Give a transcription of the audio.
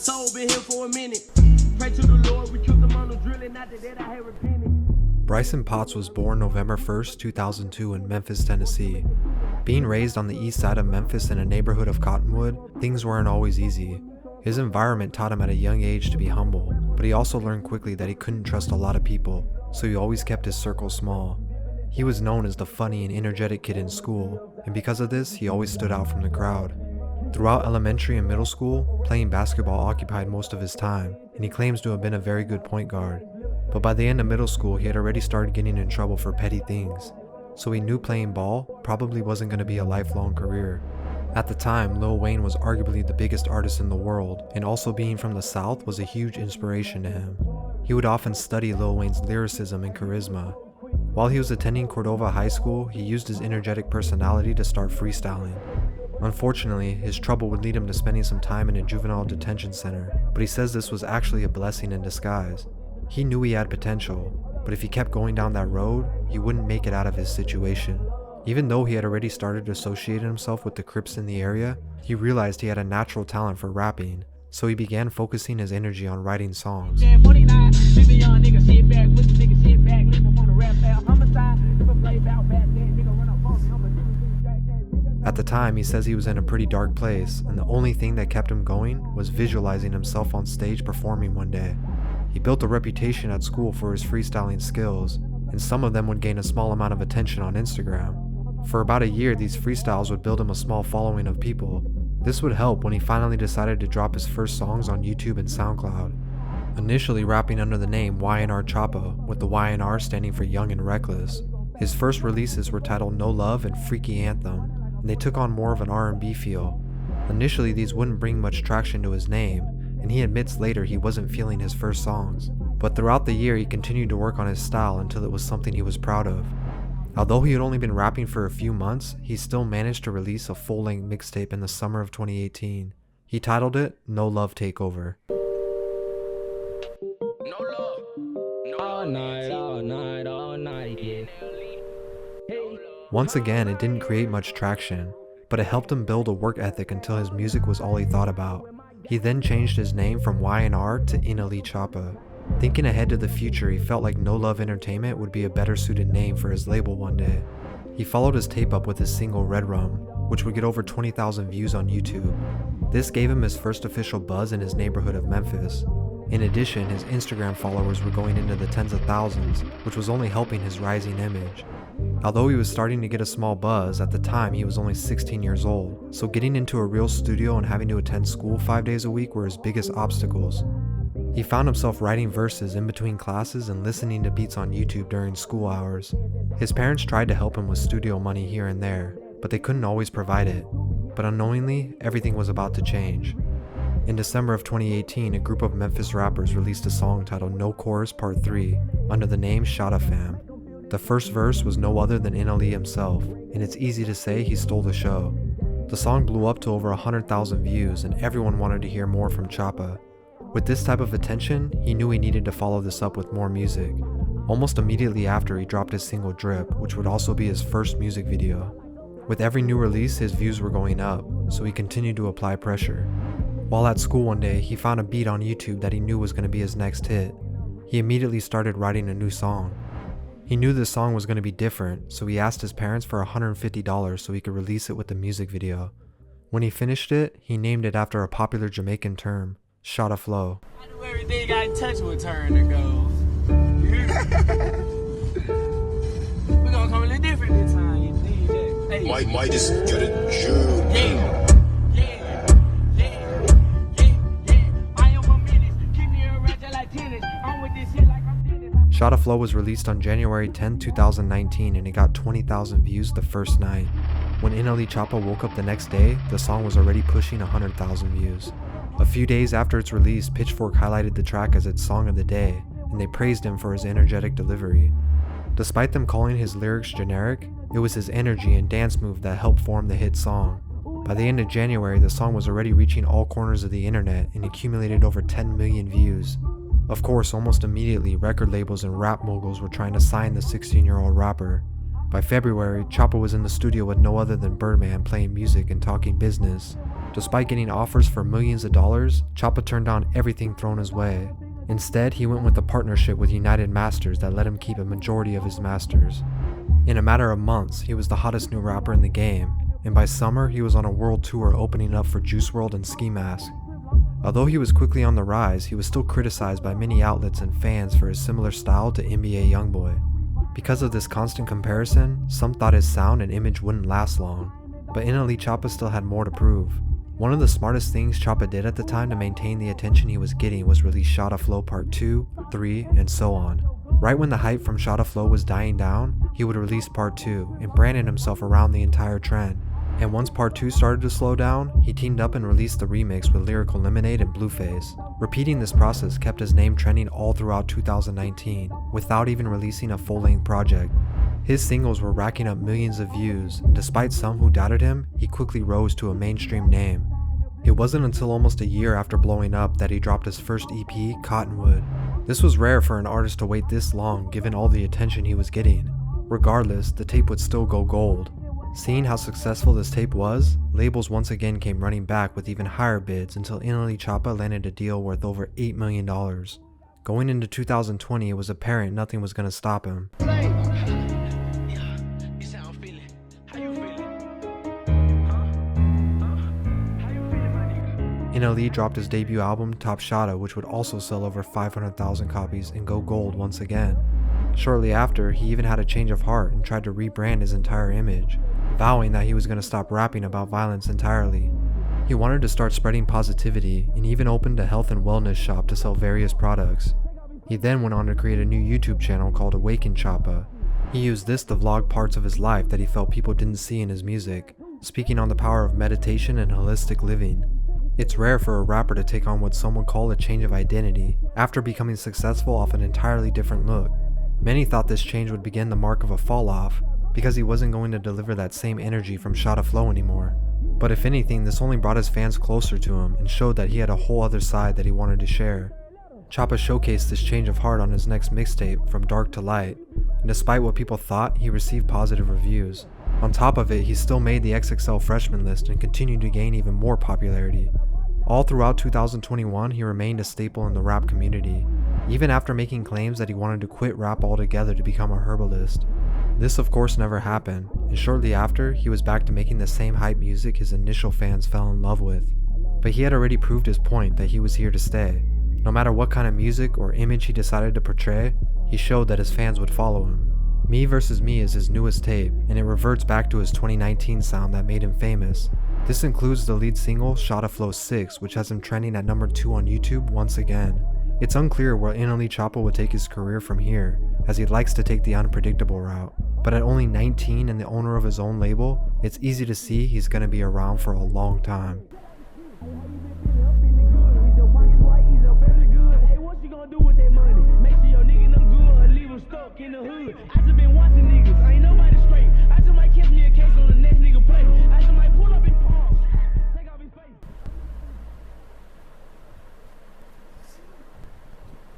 soul, been here for a minute. Pray to the Lord, we killed them on the drilling, after that I had repented. Bryson Potts was born November 1st, 2002 in Memphis, Tennessee. Being raised on the east side of Memphis in a neighborhood of Cottonwood, things weren't always easy. His environment taught him at a young age to be humble, but he also learned quickly that he couldn't trust a lot of people, so he always kept his circle small. He was known as the funny and energetic kid in school, and because of this, he always stood out from the crowd. Throughout elementary and middle school, playing basketball occupied most of his time, and he claims to have been a very good point guard. But by the end of middle school, he had already started getting in trouble for petty things, so he knew playing ball probably wasn't going to be a lifelong career. At the time, Lil Wayne was arguably the biggest artist in the world, and also being from the South was a huge inspiration to him. He would often study Lil Wayne's lyricism and charisma. While he was attending Cordova High School, he used his energetic personality to start freestyling. Unfortunately, his trouble would lead him to spending some time in a juvenile detention center, but he says this was actually a blessing in disguise. He knew he had potential, but if he kept going down that road, he wouldn't make it out of his situation. Even though he had already started associating himself with the Crips in the area, he realized he had a natural talent for rapping, so he began focusing his energy on writing songs. At the time, he says he was in a pretty dark place, and the only thing that kept him going was visualizing himself on stage performing one day. He built a reputation at school for his freestyling skills, and some of them would gain a small amount of attention on Instagram. For about a year, these freestyles would build him a small following of people. This would help when he finally decided to drop his first songs on YouTube and SoundCloud. Initially rapping under the name NLE Choppa, with the YNR standing for Young and Reckless. His first releases were titled No Love and Freaky Anthem, and they took on more of an R&B feel. Initially, these wouldn't bring much traction to his name, and he admits later he wasn't feeling his first songs. But throughout the year, he continued to work on his style until it was something he was proud of. Although he had only been rapping for a few months, he still managed to release a full-length mixtape in the summer of 2018. He titled it No Love Takeover. No love, no all night, all night, all night, yeah. Once again, it didn't create much traction, but it helped him build a work ethic until his music was all he thought about. He then changed his name from YNR to NLE Choppa. Thinking ahead to the future, he felt like No Love Entertainment would be a better suited name for his label one day. He followed his tape up with his single Red Rum, which would get over 20,000 views on YouTube. This gave him his first official buzz in his neighborhood of Memphis. In addition, his Instagram followers were going into the tens of thousands, which was only helping his rising image. Although he was starting to get a small buzz, at the time he was only 16 years old, so getting into a real studio and having to attend school 5 days a week were his biggest obstacles. He found himself writing verses in between classes and listening to beats on YouTube during school hours. His parents tried to help him with studio money here and there, but they couldn't always provide it. But unknowingly, everything was about to change. In December of 2018, a group of Memphis rappers released a song titled No Chorus Part 3 under the name Shotta Fam. The first verse was no other than NLE himself, and it's easy to say he stole the show. The song blew up to over 100,000 views, and everyone wanted to hear more from Choppa. With this type of attention, he knew he needed to follow this up with more music. Almost immediately after, he dropped his single Drip, which would also be his first music video. With every new release, his views were going up, so he continued to apply pressure. While at school one day, he found a beat on YouTube that he knew was going to be his next hit. He immediately started writing a new song. He knew this song was going to be different, so he asked his parents for $150 so he could release it with the music video. When he finished it, he named it after a popular Jamaican term, Shotta Flow. I knew everything I touched would turn to gold. We're gonna come a little different this time, you need that. Hey. Might just get a Jew. I am a menace. Keep me a ratchet like tennis. I'm with this shit like I'm tennis. Shotta Flow was released on January 10, 2019 and it got 20,000 views the first night. When NLE Choppa woke up the next day, the song was already pushing 100,000 views. A few days after its release, Pitchfork highlighted the track as its song of the day, and they praised him for his energetic delivery. Despite them calling his lyrics generic, it was his energy and dance move that helped form the hit song. By the end of January, the song was already reaching all corners of the internet and accumulated over 10 million views. Of course, almost immediately, record labels and rap moguls were trying to sign the 16-year-old rapper. By February, Choppa was in the studio with no other than Birdman playing music and talking business. Despite getting offers for millions of dollars, Choppa turned down everything thrown his way. Instead, he went with a partnership with United Masters that let him keep a majority of his masters. In a matter of months, he was the hottest new rapper in the game, and by summer, he was on a world tour opening up for Juice WRLD and Ski Mask. Although he was quickly on the rise, he was still criticized by many outlets and fans for his similar style to NBA Youngboy. Because of this constant comparison, some thought his sound and image wouldn't last long, but NLE Choppa still had more to prove. One of the smartest things Choppa did at the time to maintain the attention he was getting was release Shotta Flow Part 2, 3, and so on. Right when the hype from Shotta Flow was dying down, he would release Part 2 and branded himself around the entire trend. And once Part 2 started to slow down, he teamed up and released the remix with Lyrical Lemonade and Blueface. Repeating this process kept his name trending all throughout 2019, without even releasing a full-length project. His singles were racking up millions of views, and despite some who doubted him, he quickly rose to a mainstream name. It wasn't until almost a year after blowing up that he dropped his first EP, Cottonwood. This was rare for an artist to wait this long given all the attention he was getting. Regardless, the tape would still go gold. Seeing how successful this tape was, labels once again came running back with even higher bids until NLE Choppa landed a deal worth over $8 million. Going into 2020, it was apparent nothing was going to stop him. NLE dropped his debut album, Top Shotta, which would also sell over 500,000 copies and go gold once again. Shortly after, he even had a change of heart and tried to rebrand his entire image, vowing that he was going to stop rapping about violence entirely. He wanted to start spreading positivity and even opened a health and wellness shop to sell various products. He then went on to create a new YouTube channel called Awaken Choppa. He used this to vlog parts of his life that he felt people didn't see in his music, speaking on the power of meditation and holistic living. It's rare for a rapper to take on what some would call a change of identity after becoming successful off an entirely different look. Many thought this change would begin the mark of a fall off because he wasn't going to deliver that same energy from Shotta Flow anymore. But if anything, this only brought his fans closer to him and showed that he had a whole other side that he wanted to share. Choppa showcased this change of heart on his next mixtape, From Dark to Light, and despite what people thought, he received positive reviews. On top of it, he still made the XXL freshman list and continued to gain even more popularity. All throughout 2021, he remained a staple in the rap community, even after making claims that he wanted to quit rap altogether to become a herbalist. This of course never happened, and shortly after, he was back to making the same hype music his initial fans fell in love with. But he had already proved his point that he was here to stay. No matter what kind of music or image he decided to portray, he showed that his fans would follow him. Me vs. Me is his newest tape, and it reverts back to his 2019 sound that made him famous. This includes the lead single, Shotta Flow 6, which has him trending at number 2 on YouTube once again. It's unclear where NLE Choppa would take his career from here, as he likes to take the unpredictable route. But at only 19 and the owner of his own label, it's easy to see he's gonna be around for a long time. Hey, what you gonna do with that money? Make sure your nigga them good or leave them stuck in the hood. I just been watching niggas.